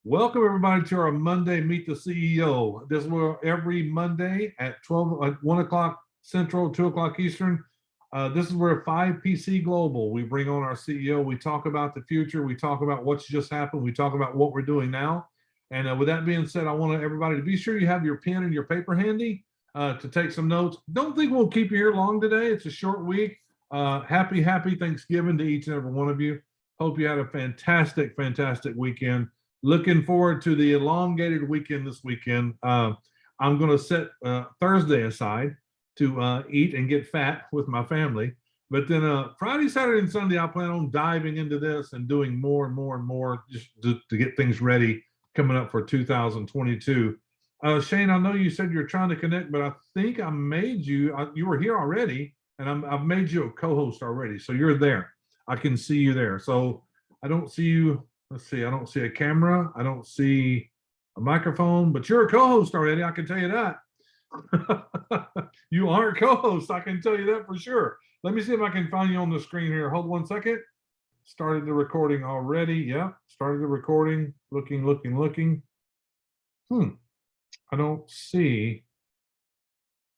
Welcome everybody to our Monday Meet the CEO. This is where every Monday at 1 o'clock Central, 2 o'clock Eastern. This is where 5PC Global, we bring on our CEO. We talk about the future. We talk about what's just happened. We talk about what we're doing now. And with that being said, I want everybody to be sure you have your pen and your paper handy to take some notes. Don't think we'll keep you here long today. It's a short week. Happy Thanksgiving to each and every one of you. Hope you had a fantastic weekend. Looking forward to the elongated weekend this weekend. I'm going to set Thursday aside to eat and get fat with my family. But then Friday, Saturday, and Sunday, I plan on diving into this and doing more and more just to get things ready coming up for 2022. Shane, I know you said you're trying to connect, but I think I made you, you were here already, and I've made you a co-host already. So you're there. I can see you there. So I don't see you. Let's see, I don't see a camera. I don't see a microphone, but you're a co-host already. I can tell you that. You are a co-host. I can tell you that for sure. Let me see if I can find you on the screen here. Hold 1 second. Started the recording already. Yeah, started the recording. Looking. I don't see.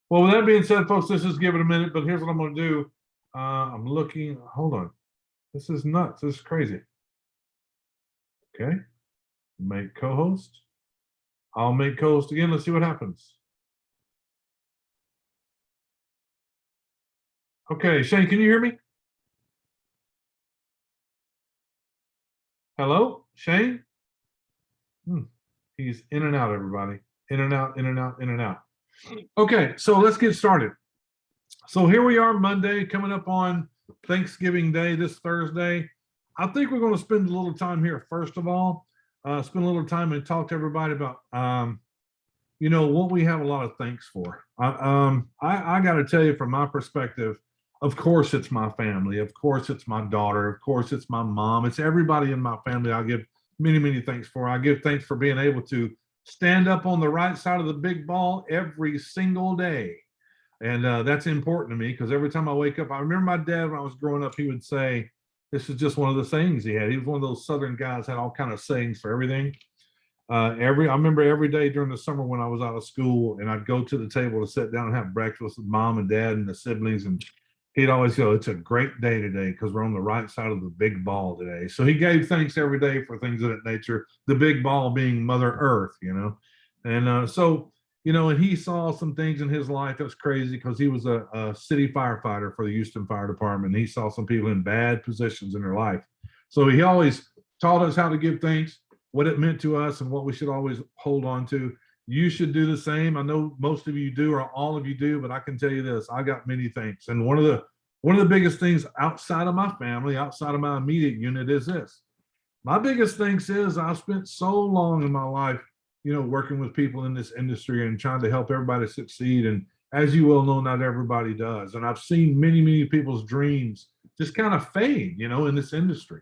Well, with that being said, folks, let's just give it a minute, but here's what I'm going to do. I'm looking. Hold on. This is nuts. This is crazy. Okay, make co-host. I'll make co-host again. Let's see what happens. Okay, Shane, can you hear me? Hello, Shane? He's in and out, everybody. In and out. Okay, so let's get started. So here we are, Monday, coming up on Thanksgiving Day, this Thursday. I think we're going to spend a little time here, first of all, spend a little time and talk to everybody about, what we have a lot of thanks for. I got to tell you, from my perspective, of course, it's my family. Of course, it's my daughter. Of course, it's my mom. It's everybody in my family I give many thanks for. I give thanks for being able to stand up on the right side of the big ball every single day. And that's important to me because every time I wake up, I remember my dad when I was growing up, he would say, this is just one of the sayings he had. He was one of those Southern guys, had all kind of sayings for everything. I remember every day during the summer when I was out of school and I'd go to the table to sit down and have breakfast with mom and dad and the siblings. And he'd always go, it's a great day today because we're on the right side of the big ball today. So he gave thanks every day for things of that nature, the big ball being Mother Earth, And and he saw some things in his life that was crazy because he was a city firefighter for the Houston Fire Department. He saw some people in bad positions in their life. So he always taught us how to give thanks, what it meant to us, and what we should always hold on to. You should do the same. I know most of you do, or all of you do, but I can tell you this, I got many thanks. And one of the biggest things outside of my family, outside of my immediate unit is this. My biggest thanks is I've spent so long in my life working with people in this industry and trying to help everybody succeed. And as you well know, not everybody does. And I've seen many people's dreams just kind of fade, in this industry.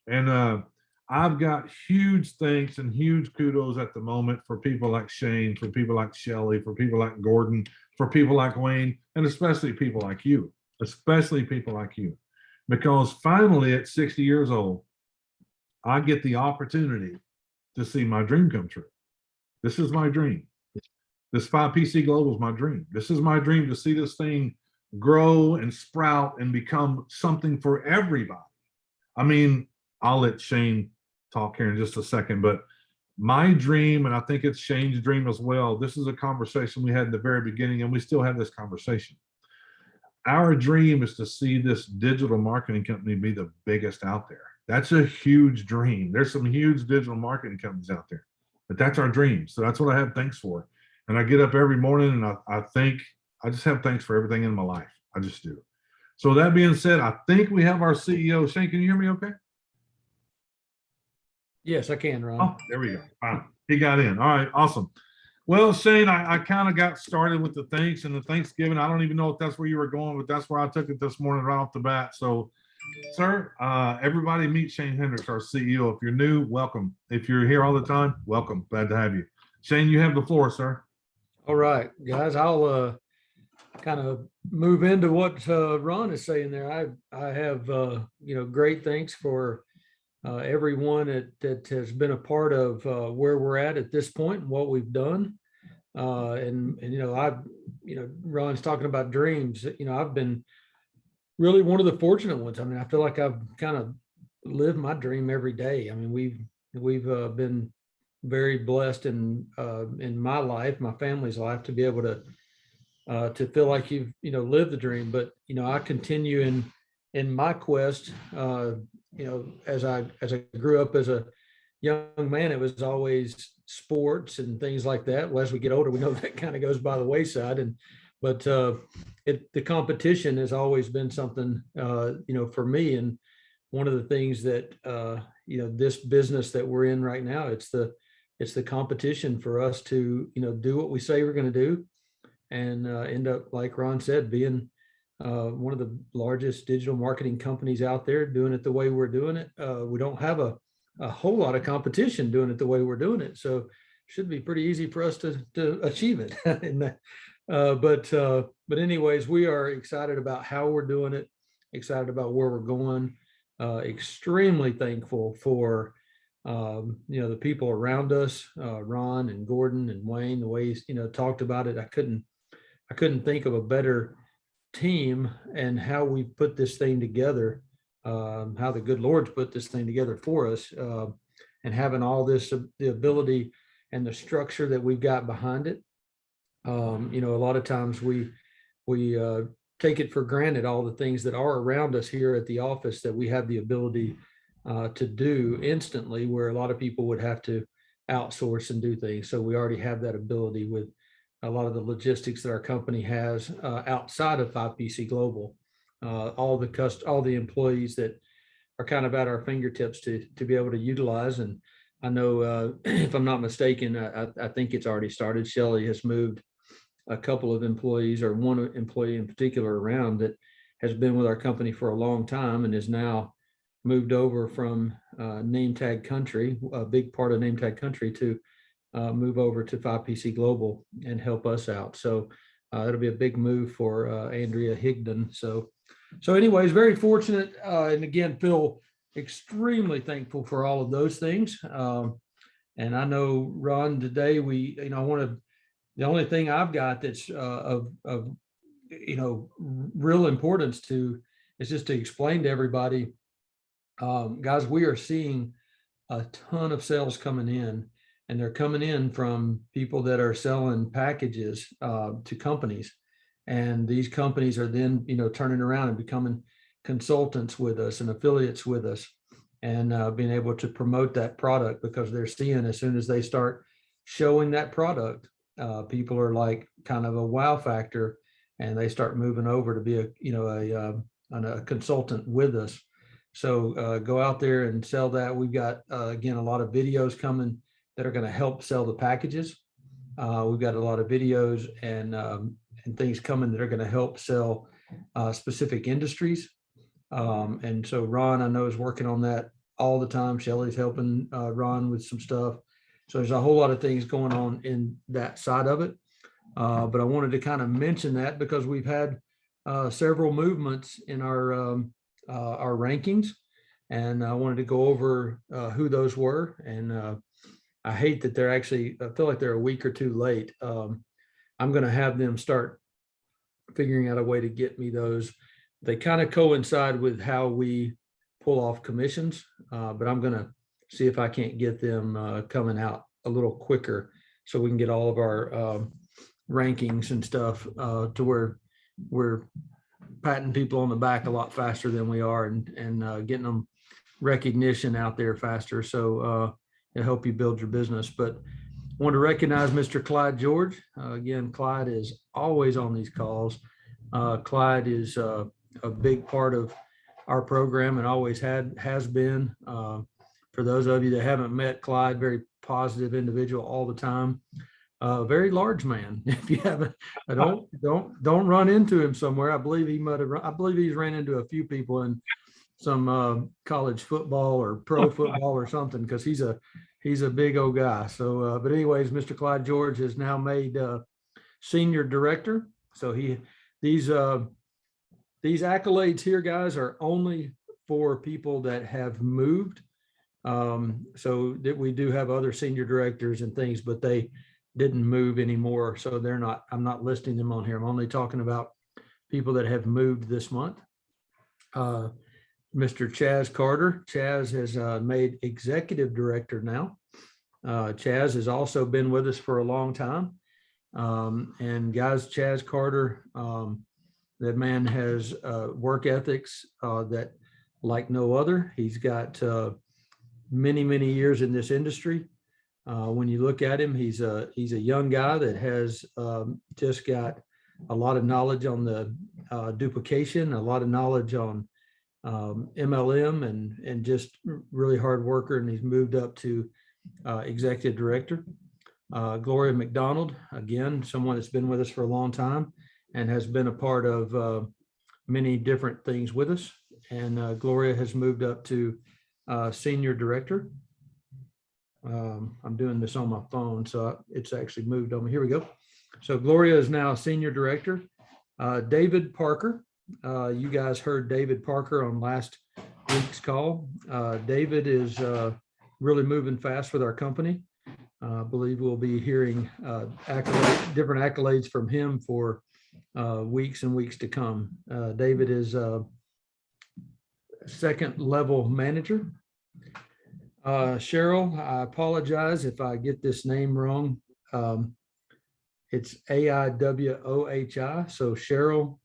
And I've got huge thanks and huge kudos at the moment for people like Shane, for people like Shelly, for people like Gordon, for people like Wayne, and especially people like you, because finally at 60 years old, I get the opportunity to see my dream come true. This is my dream. This 5PC Global is my dream. This is my dream to see this thing grow and sprout and become something for everybody. I mean, I'll let Shane talk here in just a second, but my dream, and I think it's Shane's dream as well, this is a conversation we had in the very beginning, and we still have this conversation. Our dream is to see this digital marketing company be the biggest out there. That's a huge dream. There's some huge digital marketing companies out there. But that's our dream. So that's what I have thanks for. And I get up every morning and I just have thanks for everything in my life. I just do. So that being said, I think we have our CEO. Shane, can you hear me okay? Yes, I can, Ron. Oh, there we go. Fine. He got in. All right, awesome. Well, Shane, I kind of got started with the thanks and the Thanksgiving. I don't even know if that's where you were going, but that's where I took it this morning right off the bat. So sir, everybody meet Shane Hendrix, our CEO. If you're new, welcome. If you're here all the time, welcome. Glad to have you. Shane, you have the floor, sir. All right, guys, I'll kind of move into what Ron is saying there. I have, great thanks for everyone that has been a part of where we're at this point and what we've done. And Ron's talking about dreams. I've been really one of the fortunate ones. I mean, I feel like I've kind of lived my dream every day. I mean, we've been very blessed in my life, my family's life, to be able to feel like you've lived the dream. But I continue in my quest. As I grew up as a young man, it was always sports and things like that. Well, as we get older, we know that kind of goes by the wayside. But the competition has always been something for me. And one of the things that this business that we're in right now, it's the competition for us to do what we say we're going to do, and end up, like Ron said, being one of the largest digital marketing companies out there, doing it the way we're doing it. We don't have a whole lot of competition doing it the way we're doing it, so it should be pretty easy for us to achieve it. But anyways, we are excited about how we're doing it, excited about where we're going, extremely thankful for the people around us, Ron and Gordon and Wayne, the way he's talked about it. I couldn't think of a better team, and how we put this thing together, how the good Lord's put this thing together for us, and having all this, the ability and the structure that we've got behind it. A lot of times we take it for granted, all the things that are around us here at the office that we have the ability to do instantly, where a lot of people would have to outsource and do things. So we already have that ability with a lot of the logistics that our company has outside of 5PC Global. All the employees that are kind of at our fingertips to be able to utilize. And I know, if I'm not mistaken, I think it's already started. Shelley has moved a couple of employees, or one employee in particular, around, that has been with our company for a long time and is now moved over from Name Tag Country, a big part of Name Tag Country, to move over to 5PC Global and help us out. So it'll be a big move for Andrea Higdon. So anyways, very fortunate, and again, feel extremely thankful for all of those things. And I know, Ron, today the only thing I've got that's of real importance to is just to explain to everybody, guys, we are seeing a ton of sales coming in, and they're coming in from people that are selling packages to companies. And these companies are then, turning around and becoming consultants with us and affiliates with us, and being able to promote that product, because they're seeing, as soon as they start showing that product, people are like kind of a wow factor, and they start moving over to be a consultant with us. So go out there and sell that. We've got, again, a lot of videos coming that are going to help sell the packages. We've got a lot of videos and things coming that are going to help sell specific industries. And so Ron, I know, is working on that all the time. Shelley's helping Ron with some stuff. So there's a whole lot of things going on in that side of it. But I wanted to kind of mention that because we've had several movements in our rankings, and I wanted to go over who those were. And I hate that I feel like they're a week or two late. I'm going to have them start figuring out a way to get me those. They kind of coincide with how we pull off commissions, but I'm going to see if I can't get them coming out a little quicker, so we can get all of our rankings and stuff to where we're patting people on the back a lot faster than we are, and getting them recognition out there faster. So it'll help you build your business. But I want to recognize Mr. Clyde George. Again, Clyde is always on these calls. Clyde is a big part of our program and always has been. For those of you that haven't met Clyde, very positive individual all the time. Very large man. If you haven't, don't run into him somewhere. I believe he's ran into a few people in some college football or pro football or something, because he's a big old guy. So, but anyways, Mr. Clyde George is now made senior director. So these accolades here, guys, are only for people that have moved So that we do have other senior directors and things, but they didn't move anymore. So they're not, I'm not listing them on here. I'm only talking about people that have moved this month. Mr. Chaz Carter. Chaz has made executive director now. Chaz has also been with us for a long time. And guys, Chaz Carter, that man has work ethics that like no other. He's got many, many years in this industry. When you look at him, he's a young guy that has just got a lot of knowledge on the duplication, a lot of knowledge on MLM, and just really hard worker. And he's moved up to executive director. Gloria McDonald, again, someone that's been with us for a long time and has been a part of many different things with us. And Gloria has moved up to senior director. I'm doing this on my phone, so it's actually moved on me. Here we go. So Gloria is now senior director. David Parker, you guys heard David Parker on last week's call. David is really moving fast with our company. I believe we'll be hearing different accolades from him for weeks and weeks to come. David is a second level manager. Cheryl, I apologize if I get this name wrong. It's AIWOHI. So Cheryl,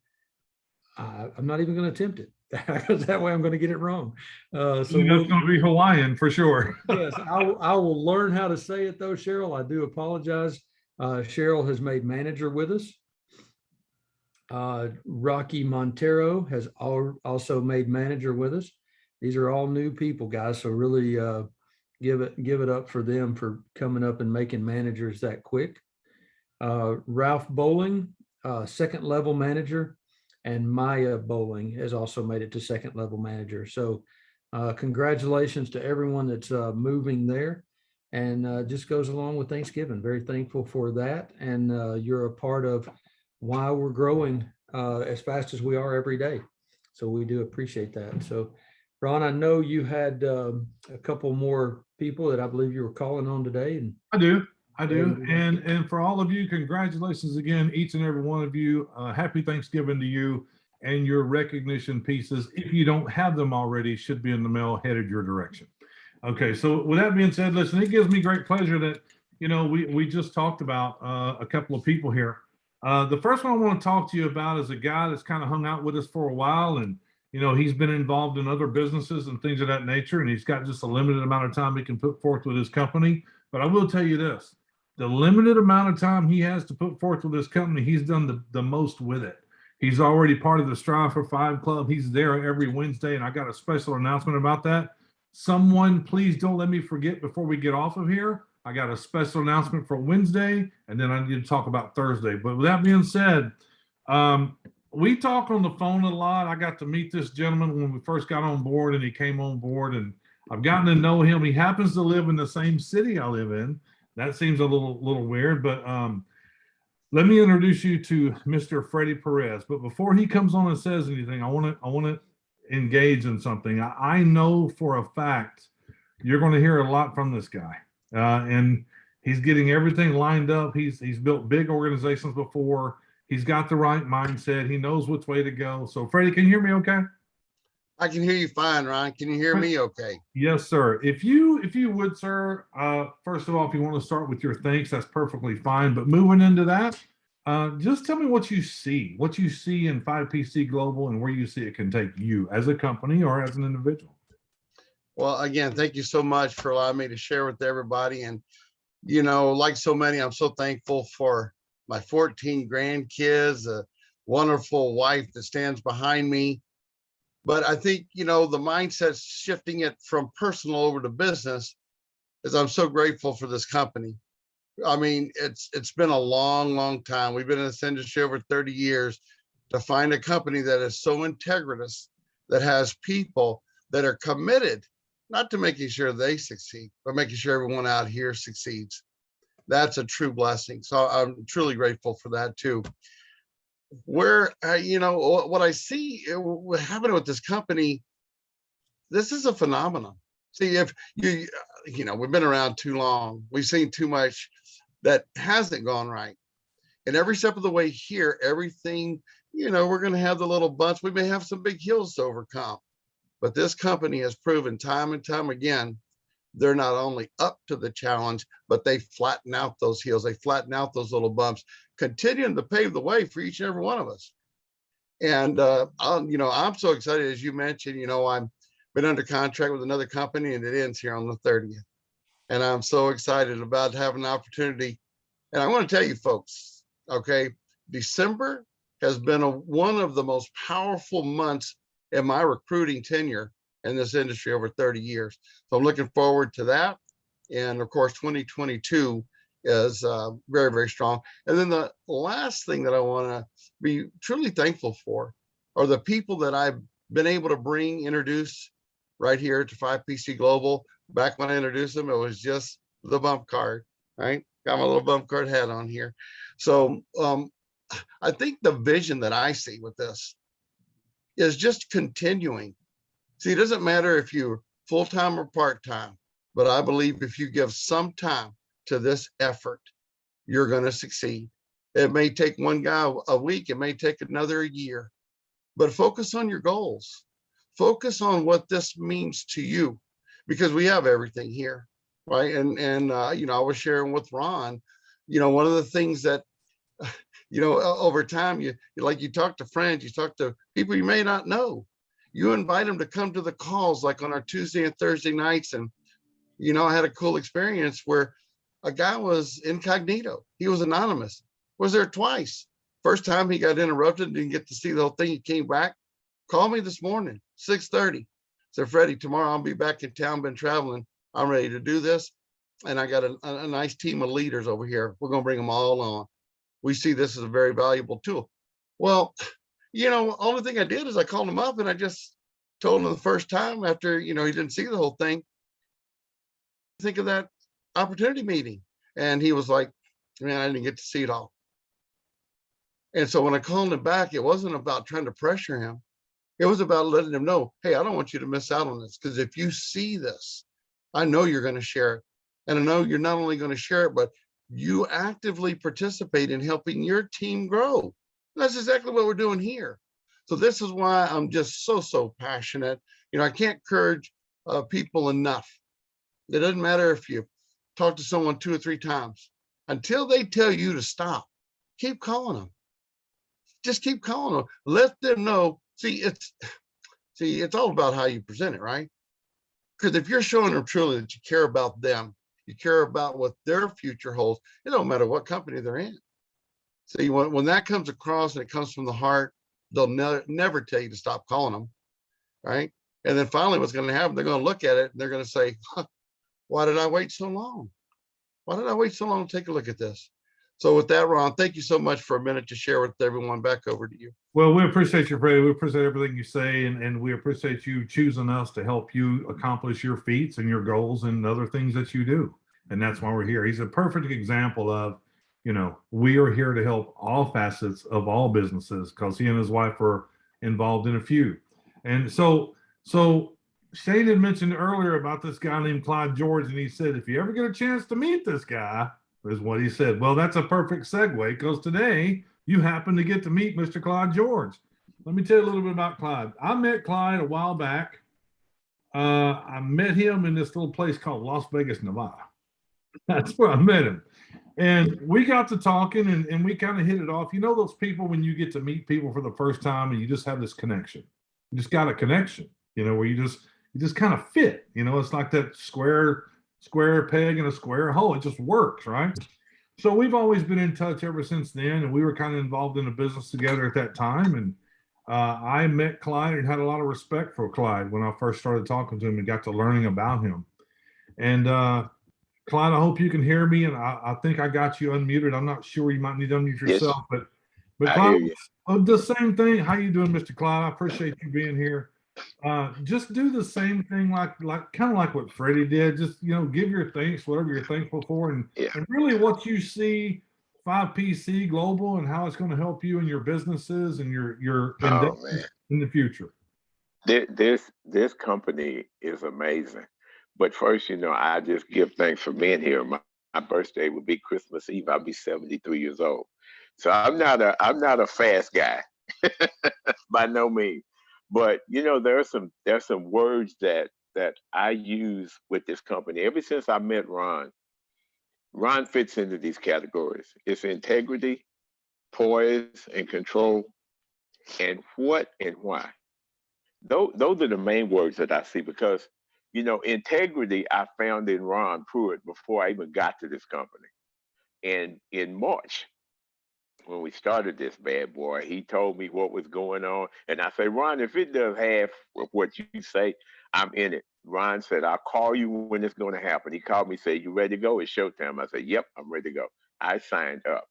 I'm not even going to attempt it because that way I'm going to get it wrong. So that's going to be Hawaiian for sure. Yes, I will learn how to say it though, Cheryl. I do apologize. Cheryl has made manager with us. Rocky Montero has also made manager with us. These are all new people, guys. So really give it up for them for coming up and making managers that quick. Ralph Bowling, second level manager, and Maya Bowling has also made it to second level manager. So congratulations to everyone that's moving there, and just goes along with Thanksgiving. Very thankful for that. And you're a part of why we're growing as fast as we are every day. So we do appreciate that. So Ron, I know you had a couple more people that I believe you were calling on today. And I do. And for all of you, congratulations again, each and every one of you. Happy Thanksgiving to you, and your recognition pieces, if you don't have them already, should be in the mail headed your direction. Okay, so with that being said, listen, it gives me great pleasure that, you know, we just talked about a couple of people here. The first one I want to talk to you about is a guy that's kind of hung out with us for a while, and you know, he's been involved in other businesses and things of that nature, and he's got just a limited amount of time he can put forth with his company. But I will tell you this, the limited amount of time he has to put forth with his company, he's done the most with it. He's already part of the Strive for 5 Club. He's there every Wednesday, and I got a special announcement about that. Someone, please don't let me forget before we get off of here. I got a special announcement for Wednesday, and then I need to talk about Thursday. But with that being said, we talk on the phone a lot. I got to meet this gentleman when we first got on board, and he came on board, and I've gotten to know him. He happens to live in the same city I live in. That seems a little weird, but let me introduce you to Mr. Freddie Perez. But before he comes on and says anything, I want to engage in something. I know for a fact you're going to hear a lot from this guy, and he's getting everything lined up. He's built big organizations before. He's got the right mindset. He knows which way to go. So, Freddie, can you hear me okay? I can hear you fine, Ron. Can you hear me okay? Yes, sir. If you would, sir, first of all, if you want to start with your thanks, that's perfectly fine. But moving into that, just tell me what you see in 5PC Global and where you see it can take you as a company or as an individual. Well, again, thank you so much for allowing me to share with everybody. And, you know, like so many, I'm so thankful for my 14 grandkids, a wonderful wife that stands behind me. But I think, you know, the mindset shifting it from personal over to business is I'm so grateful for this company. I mean, it's been a long time. We've been in this industry over 30 years. To find a company that is so integritous, that has people that are committed, not to making sure they succeed, but making sure everyone out here succeeds. That's a true blessing. So I'm truly grateful for that too. Where, you know, what I see happening with this company, this is a phenomenon. See, if we've been around too long. We've seen too much that hasn't gone right. And every step of the way here, everything, we're going to have the little bumps. We may have some big hills to overcome. But this company has proven time and time again, they're not only up to the challenge, but they flatten out those hills. They flatten out those little bumps, continuing to pave the way for each and every one of us. And, I'm so excited, as you mentioned, I've been under contract with another company and it ends here on the 30th. And I'm so excited about having an opportunity. And I want to tell you folks, okay, December has been one of the most powerful months in my recruiting tenure in this industry over 30 years. So I'm looking forward to that. And of course, 2022 is very, very strong. And then the last thing that I want to be truly thankful for are the people that I've been able to introduce right here to 5PC Global. Back when I introduced them, it was just the bump card, right? Got my little bump card hat on here. So I think the vision that I see with this is just continuing. See, it doesn't matter if you're full-time or part-time, but I believe if you give some time to this effort, you're going to succeed. It may take one guy a week, it may take another a year, but focus on your goals. Focus on what this means to you, because we have everything here, right? And I was sharing with Ron, one of the things that, over time, you talk to friends, you talk to people you may not know. You invite them to come to the calls, like on our Tuesday and Thursday nights. And, I had a cool experience where a guy was incognito. He was anonymous, was there twice. First time he got interrupted, didn't get to see the whole thing. He came back, called me this morning, 6:30. Said, Freddie, tomorrow I'll be back in town, been traveling. I'm ready to do this. And I got a nice team of leaders over here. We're going to bring them all on. We see this as a very valuable tool. Well, only thing I did is I called him up and I just told him the first time after, he didn't see the whole thing, think of that opportunity meeting. And he was like, man, I didn't get to see it all. And so when I called him back, it wasn't about trying to pressure him. It was about letting him know, hey, I don't want you to miss out on this, because if you see this, I know you're going to share it. And I know you're not only going to share it, but you actively participate in helping your team grow. That's exactly what we're doing here. So this is why I'm just so passionate. I can't encourage people enough. It doesn't matter if you talk to someone 2 or 3 times. Until they tell you to stop, keep calling them. Just keep calling them. Let them know. See, it's all about how you present it, right? Because if you're showing them truly that you care about them, you care about what their future holds, it don't matter what company they're in. See, when that comes across and it comes from the heart, they'll never tell you to stop calling them, right? And then finally what's going to happen, they're going to look at it and they're going to say, huh, why did I wait so long? Why did I wait so long to take a look at this? So with that, Ron, thank you so much for a minute to share with everyone. Back over to you. Well, we appreciate you, Freddie. We appreciate everything you say, and we appreciate you choosing us to help you accomplish your feats and your goals and other things that you do. And that's why we're here. He's a perfect example of, we are here to help all facets of all businesses, because he and his wife are involved in a few. And so Shane had mentioned earlier about this guy named Clyde George, and he said, if you ever get a chance to meet this guy, is what he said. Well, that's a perfect segue, because today you happen to get to meet Mr. Clyde George. Let me tell you a little bit about Clyde. I met Clyde a while back. I met him in this little place called Las Vegas, Nevada. That's where I met him. And we got to talking and we kind of hit it off. Those people when you get to meet people for the first time and you just have this connection. You just got a connection, where you just kind of fit. It's like that square peg in a square hole. It just works, right? So we've always been in touch ever since then, and we were kind of involved in a business together at that time. And I met Clyde and had a lot of respect for Clyde when I first started talking to him and got to learning about him. And Clyde, I hope you can hear me, and I think I got you unmuted. I'm not sure, you might need to unmute yourself, yes. But Clyde, the same thing. How you doing, Mr. Clyde? I appreciate you being here. Just do the same thing, like kind of like what Freddie did. Just give your thanks, whatever you're thankful for, and really what you see 5PC Global and how it's going to help you in your businesses and your endeavors in the future. This company is amazing, But first, I just give thanks for being here. My birthday will be Christmas Eve. I'll be 73 years old. So I'm not a fast guy by no means. But there's some words that I use with this company. Ever since I met Ron, Ron fits into these categories. It's integrity, poise, and control, and what and why. Those are the main words that I see because, integrity I found in Ron Pruitt before I even got to this company. And in March, when we started this bad boy, he told me what was going on. And I said, Ron, if it does half of what you say, I'm in it. Ron said, I'll call you when it's going to happen. He called me, said, you ready to go? It's showtime. I said, yep, I'm ready to go. I signed up.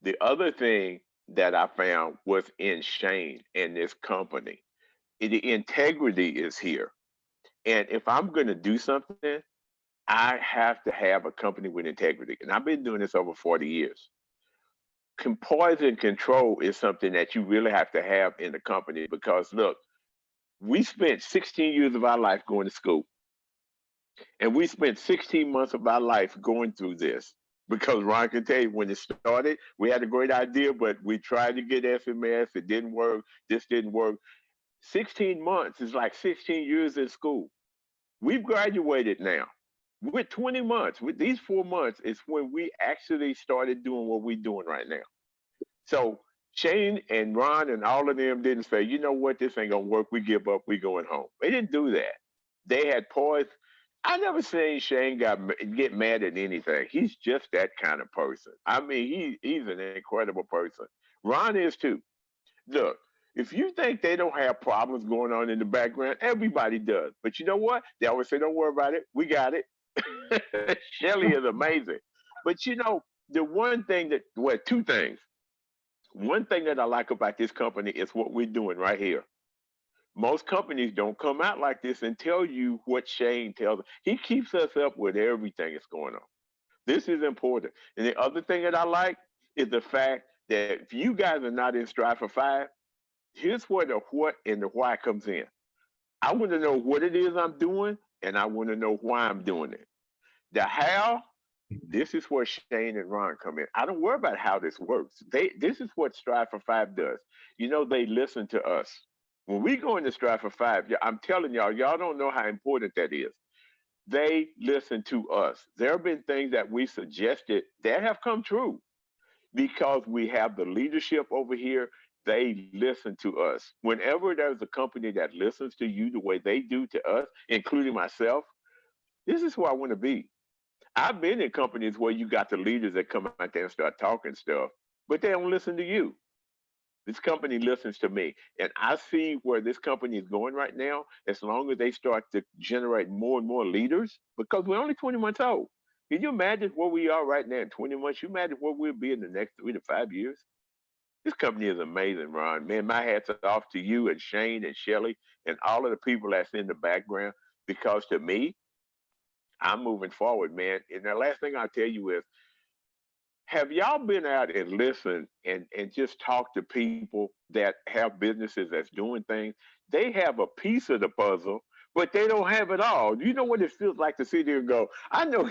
The other thing that I found was in Shane and this company. The integrity is here. And if I'm going to do something, I have to have a company with integrity. And I've been doing this over 40 years. Poise and control is something that you really have to have in the company because look, we spent 16 years of our life going to school and we spent 16 months of our life going through this because Ron can tell you when it started, we had a great idea, but we tried to get FMS. It didn't work. This didn't work. 16 months is like 16 years in school. We've graduated now. With 20 months, with these 4 months, is when we actually started doing what we're doing right now. So Shane and Ron and all of them didn't say, you know what, this ain't gonna work. We give up. We going home. They didn't do that. They had poise. I never seen Shane get mad at anything. He's just that kind of person. I mean, he's an incredible person. Ron is too. Look, if you think they don't have problems going on in the background, everybody does. But you know what? They always say, don't worry about it. We got it. Shelly is amazing. But the one thing two things. One thing that I like about this company is what we're doing right here. Most companies don't come out like this and tell you what Shane tells us. He keeps us up with everything that's going on. This is important. And the other thing that I like is the fact that if you guys are not in Strive for Five, here's where the what and the why comes in. I want to know what it is I'm doing, and I want to know why I'm doing it. The how, this is where Shane and Ron come in. I don't worry about how this works. This is what Strive for Five does. They listen to us. When we go into Strive for Five, I'm telling y'all don't know how important that is. They listen to us. There have been things that we suggested that have come true because we have the leadership over here. They listen to us. Whenever there's a company that listens to you the way they do to us, including myself, this is where I want to be. I've been in companies where you got the leaders that come out there and start talking stuff, but they don't listen to you. This company listens to me. And I see where this company is going right now, as long as they start to generate more and more leaders, because we're only 20 months old. Can you imagine where we are right now in 20 months? You imagine where we'll be in the next 3 to 5 years? This company is amazing, Ron. Man, my hats are off to you and Shane and Shelly and all of the people that's in the background, because to me, I'm moving forward, man. And the last thing I'll tell you is, have y'all been out and listened and just talked to people that have businesses that's doing things? They have a piece of the puzzle, but they don't have it all. You know what it feels like to sit there and go, I know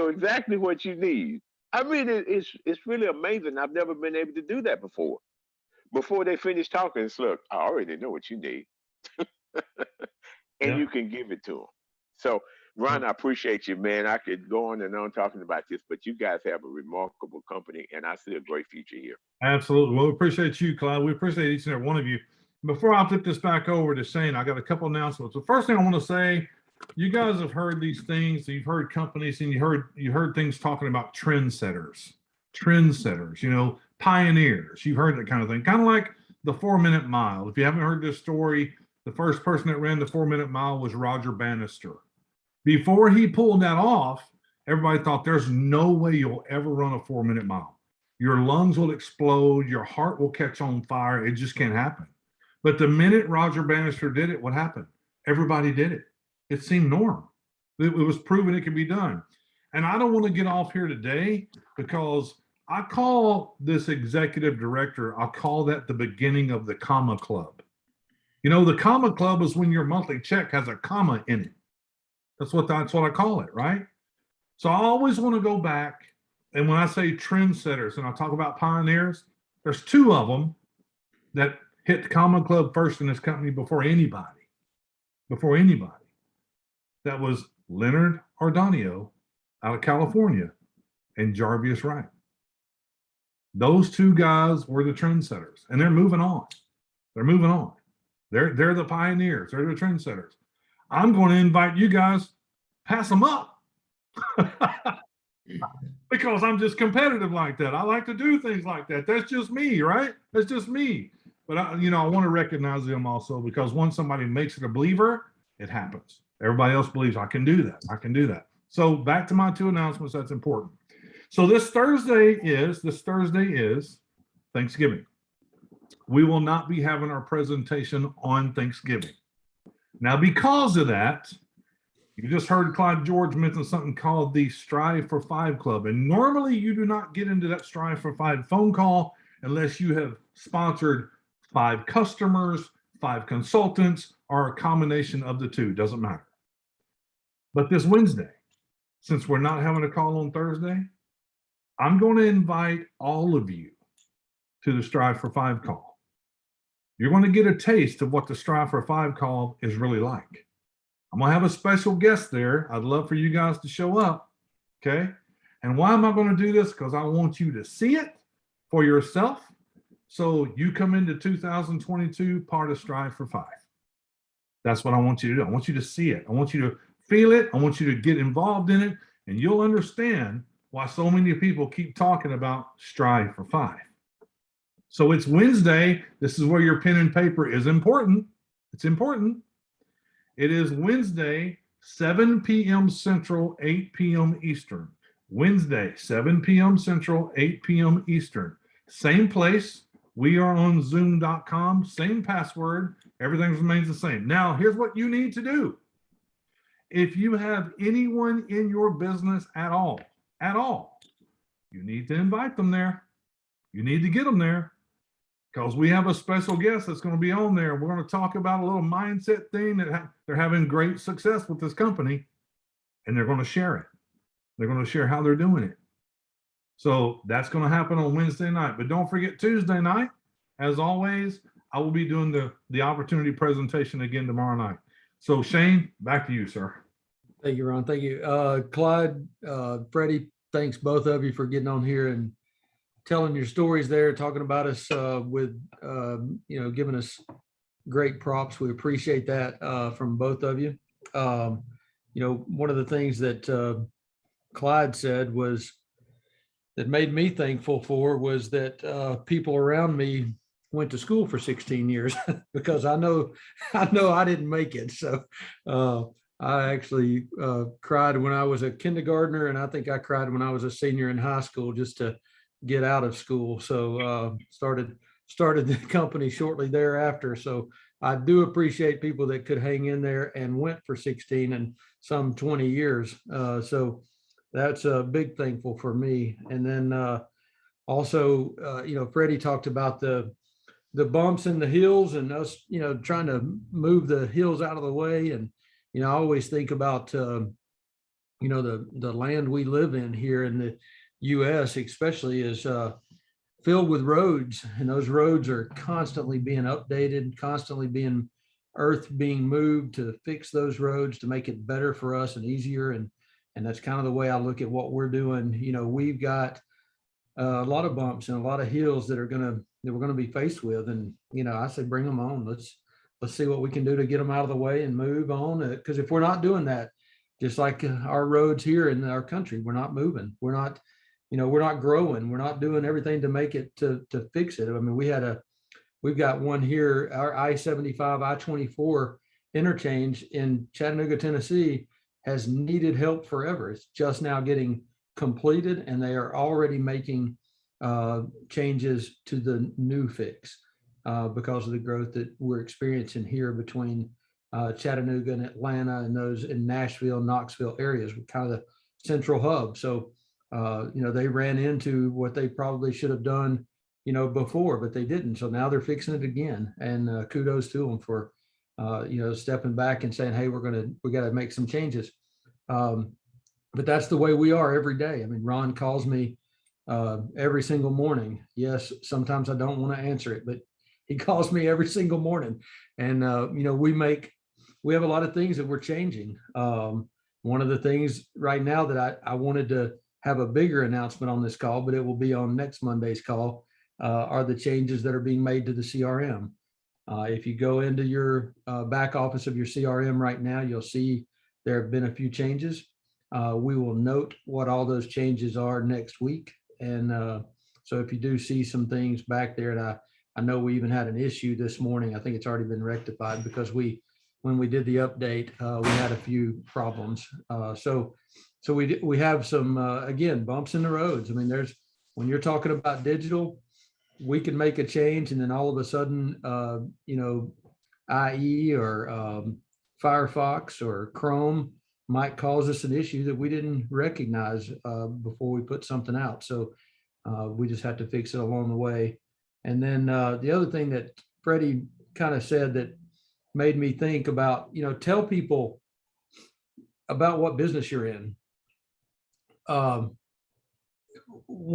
exactly what you need. I mean, it's really amazing. I've never been able to do that before. Before they finish talking, it's look, I already know what you need. And Yeah. you can give it to them. So, Ron, I appreciate you, man. I could go on and on talking about this, but you guys have a remarkable company, and I see a great future here. Absolutely. Well, we appreciate you, Clyde. We appreciate each and every one of you. Before I flip this back over to Shane, I got a couple announcements. The first thing I want to say, you guys have heard these things. You've heard companies, and you heard things talking about trendsetters, pioneers. You've heard that kind of thing, kind of like the 4-minute mile. If you haven't heard this story, the first person that ran the 4-minute mile was Roger Bannister. Before he pulled that off, everybody thought there's no way you'll ever run a 4-minute mile. Your lungs will explode. Your heart will catch on fire. It just can't happen. But the minute Roger Bannister did it, what happened? Everybody did it. It seemed normal. It was proven it could be done. And I don't want to get off here today because I call this executive director, I'll call that the beginning of the comma club. The comma club is when your monthly check has a comma in it. That's what I call it, right? So I always want to go back. And when I say trendsetters and I talk about pioneers, there's two of them that hit the Common Club first in this company before anybody. Before anybody. That was Leonard Ardonio out of California and Jarvis Wright. Those two guys were the trendsetters, and they're moving on. They're moving on. They're the pioneers. They're the trendsetters. I'm going to invite you guys, pass them up. Because I'm just competitive like that. I like to do things like that. That's just me, right? That's just me. But I want to recognize them also, because once somebody makes it a believer, it happens. Everybody else believes I can do that. I can do that. So back to my two announcements. That's important. So this Thursday is Thanksgiving. We will not be having our presentation on Thanksgiving. Now, because of that, you just heard Clyde George mention something called the Strive for Five Club. And normally you do not get into that Strive for Five phone call unless you have sponsored 5 customers, 5 consultants, or a combination of the two. Doesn't matter. But this Wednesday, since we're not having a call on Thursday, I'm going to invite all of you to the Strive for Five call. You're going to get a taste of what the Strive for Five call is really like. I'm going to have a special guest there. I'd love for you guys to show up. Okay. And why am I going to do this? Because I want you to see it for yourself. So you come into 2022 part of Strive for Five. That's what I want you to do. I want you to see it. I want you to feel it. I want you to get involved in it. And you'll understand why so many people keep talking about Strive for Five. So it's Wednesday. This is where your pen and paper is important. It's important. It is Wednesday, 7 p.m. Central, 8 p.m. Eastern. Wednesday, 7 p.m. Central, 8 p.m. Eastern. Same place. We are on Zoom.com. Same password. Everything remains the same. Now, here's what you need to do. If you have anyone in your business at all, you need to invite them there. You need to get them there, because we have a special guest that's going to be on there. We're going to talk about a little mindset thing that they're having great success with this company, and they're going to share it. They're going to share how they're doing it. So that's going to happen on Wednesday night. But don't forget Tuesday night. As always, I will be doing the opportunity presentation again tomorrow night. So Shane, back to you, sir. Thank you, Ron. Thank you. Clyde, Freddie, thanks both of you for getting on here and telling your stories there, talking about us with, giving us great props. We appreciate that from both of you. One of the things that Clyde said that made me thankful for was that people around me went to school for 16 years because I know I didn't make it. So I actually cried when I was a kindergartner, and I think I cried when I was a senior in high school just to get out of school. So started the company shortly thereafter. So I do appreciate people that could hang in there and went for 16 and some 20 years. So that's a big thankful for me. And then also, Freddie talked about the bumps and the hills and us, trying to move the hills out of the way. And, I always think about, the land we live in here in the U.S. especially is filled with roads, and those roads are constantly being updated, constantly earth being moved to fix those roads to make it better for us and easier. And that's kind of the way I look at what we're doing. We've got a lot of bumps and a lot of hills that we're going to be faced with. And, I say, bring them on. Let's see what we can do to get them out of the way and move on. Because if we're not doing that, just like our roads here in our country, we're not moving. We're not growing. We're not doing everything to make it to fix it. I mean, we've got one here, our I-75, I-24 interchange in Chattanooga, Tennessee has needed help forever. It's just now getting completed, and they are already making changes to the new fix because of the growth that we're experiencing here between Chattanooga and Atlanta and those in Nashville, Knoxville areas, kind of the central hub. So, they ran into what they probably should have done, before, but they didn't. So now they're fixing it again. And kudos to them for, stepping back and saying, hey, we got to make some changes. But that's the way we are every day. I mean, Ron calls me every single morning. Yes, sometimes I don't want to answer it, but he calls me every single morning. And, we have a lot of things that we're changing. One of the things right now that I wanted to have a bigger announcement on this call, but it will be on next Monday's call, are the changes that are being made to the CRM. If you go into your back office of your CRM right now, you'll see there have been a few changes. We will note what all those changes are next week. And so if you do see some things back there, and I know we even had an issue this morning, I think it's already been rectified because when we did the update, we had a few problems. So we have some, again, bumps in the roads. I mean, when you're talking about digital, we can make a change and then all of a sudden, IE or Firefox or Chrome might cause us an issue that we didn't recognize before we put something out. So we just have to fix it along the way. And then the other thing that Freddie kind of said that made me think about, tell people about what business you're in. One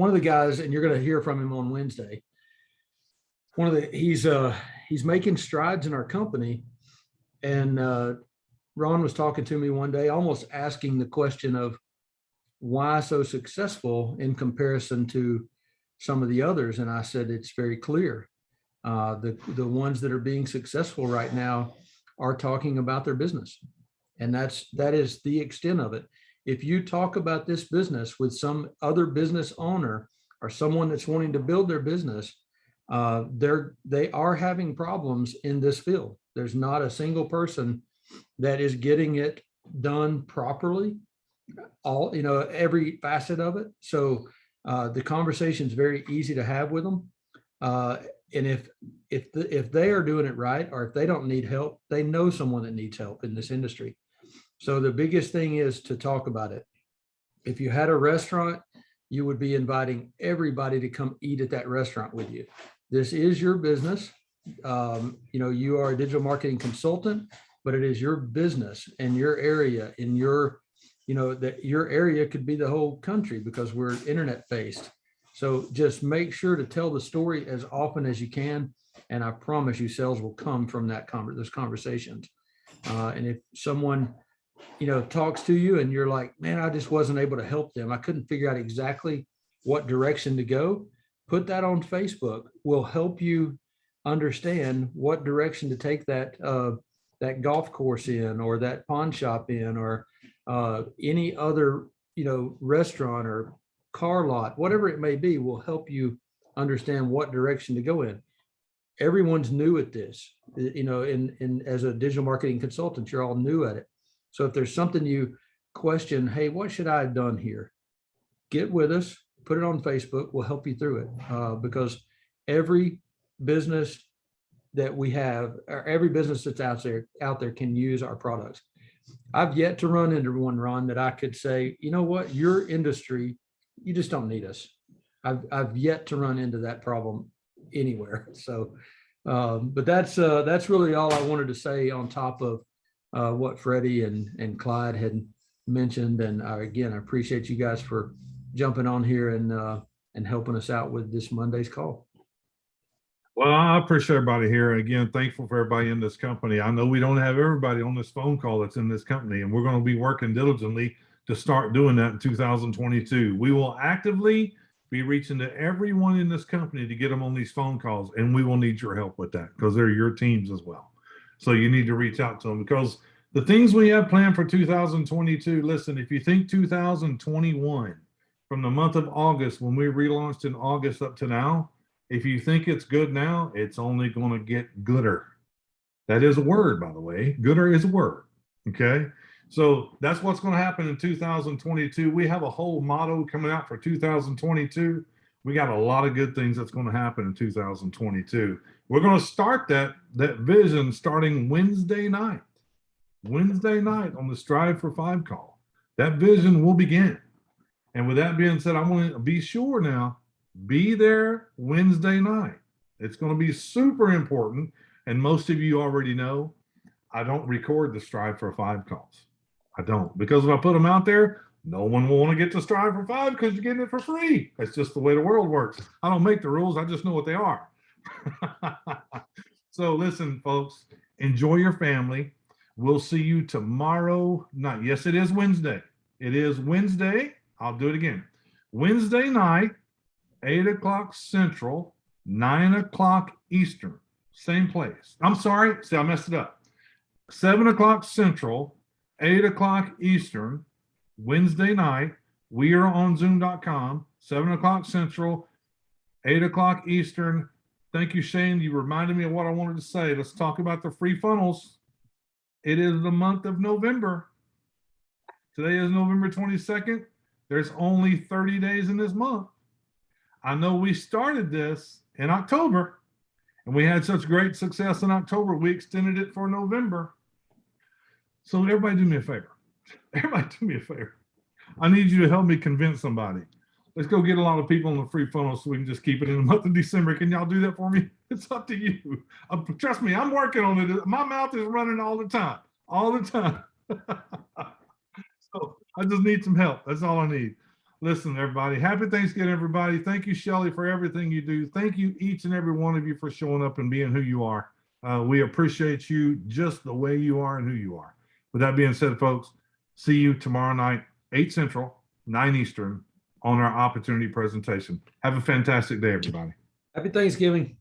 of the guys, and you're going to hear from him on Wednesday, he's making strides in our company. And Ron was talking to me one day, almost asking the question of why so successful in comparison to some of the others. And I said, it's very clear. The ones that are being successful right now are talking about their business. And that is the extent of it. If you talk about this business with some other business owner or someone that's wanting to build their business, they are having problems in this field. There's not a single person that is getting it done properly, every facet of it. So the conversation is very easy to have with them. And if they are doing it right, or if they don't need help, they know someone that needs help in this industry. So the biggest thing is to talk about it. If you had a restaurant, you would be inviting everybody to come eat at that restaurant with you. This is your business. You are a digital marketing consultant, but it is your business and your area in your area could be the whole country because we're internet based. So just make sure to tell the story as often as you can. And I promise you sales will come from those conversations. And if someone, talks to you and you're like, man, I just wasn't able to help them, I couldn't figure out exactly what direction to go, put that on Facebook. We'll help you understand what direction to take that golf course in, or that pawn shop in, or any other, restaurant or car lot, whatever it may be, will help you understand what direction to go in. Everyone's new at this, as a digital marketing consultant, you're all new at it. So if there's something you question, hey, what should I have done here? Get with us, put it on Facebook. We'll help you through it because every business that we have, or every business that's out there can use our products. I've yet to run into one, Ron, that I could say, you know what, your industry, you just don't need us. I've yet to run into that problem anywhere. So, but that's really all I wanted to say on top of what Freddie and Clyde had mentioned. And again, I appreciate you guys for jumping on here and helping us out with this Monday's call. Well, I appreciate everybody here. Again, thankful for everybody in this company. I know we don't have everybody on this phone call that's in this company, and we're going to be working diligently to start doing that in 2022. We will actively be reaching to everyone in this company to get them on these phone calls, and we will need your help with that because they're your teams as well. So you need to reach out to them because the things we have planned for 2022, listen, if you think 2021, from the month of August, when we relaunched in August up to now, if you think it's good now, it's only going to get gooder. That is a word, by the way. Gooder is a word. Okay. So that's what's going to happen in 2022. We have a whole motto coming out for 2022. We got a lot of good things that's going to happen in 2022. We're going to start that vision starting Wednesday night. Wednesday night on the Strive for 5 call. That vision will begin. And with that being said, I want to be sure now, be there Wednesday night. It's going to be super important. And most of you already know, I don't record the Strive for 5 calls. I don't, because if I put them out there, no one will want to get to Strive for 5 because you're getting it for free. That's just the way the world works. I don't make the rules. I just know what they are. So listen, folks, enjoy your family. We'll see you tomorrow night. Yes, it is Wednesday. It is Wednesday. I'll do it again. Wednesday night, 8 o'clock Central, 9 o'clock Eastern. Same place. I'm sorry. See, I messed it up. 7 o'clock Central, 8 o'clock Eastern, Wednesday night. We are on Zoom.com, 7 o'clock Central, 8 o'clock Eastern. Thank you, Shane. You reminded me of what I wanted to say. Let's talk about the free funnels. It is the month of November. Today is November 22nd. There's only 30 days in this month. I know we started this in October, and we had such great success in October, we extended it for November. So everybody do me a favor. Everybody do me a favor. I need you to help me convince somebody. Let's go get a lot of people on the free funnel so we can just keep it in the month of December. Can y'all do that for me? It's up to you. Trust me, I'm working on it. My mouth is running all the time. So I just need some help. That's all I need. Listen, everybody, happy Thanksgiving, everybody. Thank you, Shelly, for everything you do. Thank you, each and every one of you, for showing up and being who you are. We appreciate you just the way you are and who you are. With that being said, folks, see you tomorrow night, 8 Central, 9 Eastern, on our opportunity presentation. Have a fantastic day, everybody. Happy Thanksgiving.